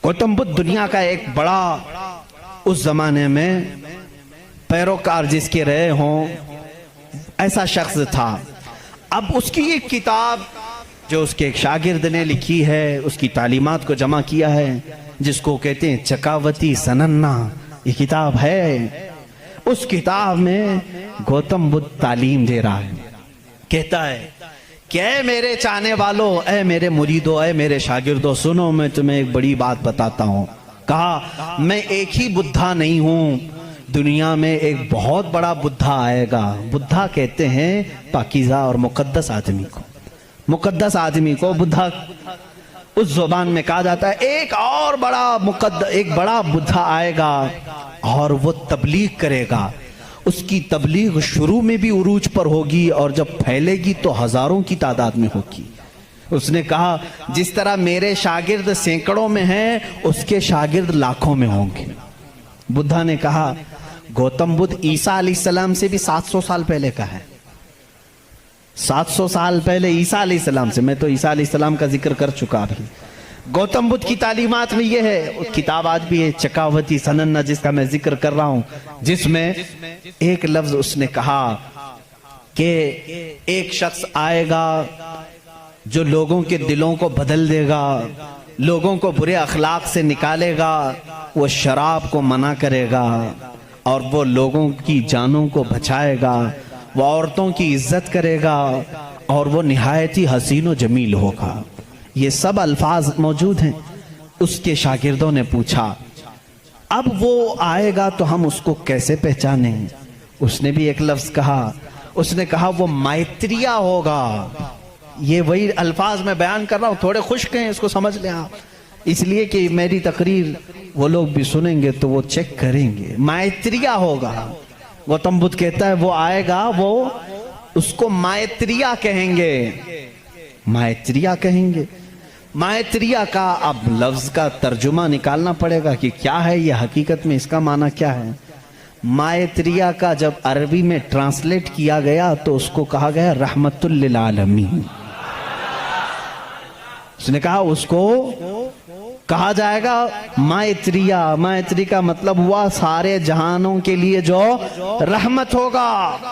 गौतम बुद्ध दुनिया का एक बड़ा, उस जमाने में पैरोकार जिसके रहे हों ऐसा शख्स था। अब उसकी एक किताब जो उसके एक शागिर्द ने लिखी है, उसकी तालीमात को जमा किया है, जिसको कहते हैं चकावती सनन्ना, ये किताब है। उस किताब में गौतम बुद्ध तालीम दे रहा है। कहता है कि ऐ मेरे चाहने वालों, ऐ मेरे मुरीदों, ऐ मेरे शागिर्दों, सुनो मैं तुम्हें एक बड़ी बात बताता हूं। कहा मैं एक ही बुद्धा नहीं हूं, दुनिया में एक बहुत बड़ा बुद्धा आएगा। बुद्धा कहते हैं पाकीज़ा और मुकद्दस आदमी को, मुकद्दस आदमी को बुद्धा उस जुबान में कहा जाता है। एक और एक बड़ा बुद्धा आएगा और वो तबलीग करेगा। उसकी तबलीग शुरू में भी उरूज पर होगी और जब फैलेगी तो हजारों की तादाद में होगी। उसने कहा जिस तरह मेरे शागिर्द सैकड़ों में हैं, उसके शागिर्द लाखों में होंगे। बुद्धा ने कहा गौतम बुद्ध ईसा अलैहिस्सलाम से भी 700 साल पहले का है। 700 साल पहले ईसा अलैहिस्सलाम से, मैं तो ईसा अलैहिस्सलाम का जिक्र कर चुका अभी। गौतम बुद्ध की तालीमात में यह है, किताब आज भी है चकावती सनन्ना जिसका मैं जिक्र कर रहा हूं, जिसमें एक लफ्ज उसने कहा कि एक शख्स आएगा जो लोगों के दिलों को बदल देगा, लोगों को बुरे अखलाक से निकालेगा, वो शराब को मना करेगा और वो लोगों की जानों को बचाएगा, वो औरतों की इज्जत करेगा और वो निहायत ही हसीन व जमील होगा। ये सब अल्फाज मौजूद हैं। उसके शागिर्दों ने पूछा अब वो आएगा तो हम उसको कैसे पहचाने? उसने भी एक लफ्ज कहा, उसने कहा वो मैत्रिया होगा। ये वही अल्फाज मैं बयान कर रहा हूं, थोड़े खुश्क हैं, इसको समझ लें आप, इसलिए कि मेरी तकरीर वो लोग भी सुनेंगे तो वो चेक करेंगे। मैत्रिया होगा। गौतम बुद्ध कहता है वो आएगा, वो उसको मैत्रिया कहेंगे, मैत्रिया कहेंगे। मैत्रिया का अब लफ्ज का तर्जुमा निकालना पड़ेगा कि क्या है ये, हकीकत में इसका माना क्या है। मैत्रिया का जब अरबी में ट्रांसलेट किया गया तो उसको कहा गया रहमतुल लिल आलमीन। उसने कहा उसको कहा जाएगा मैत्रिया। मैत्री का मतलब हुआ सारे जहानों के लिए जो रहमत होगा।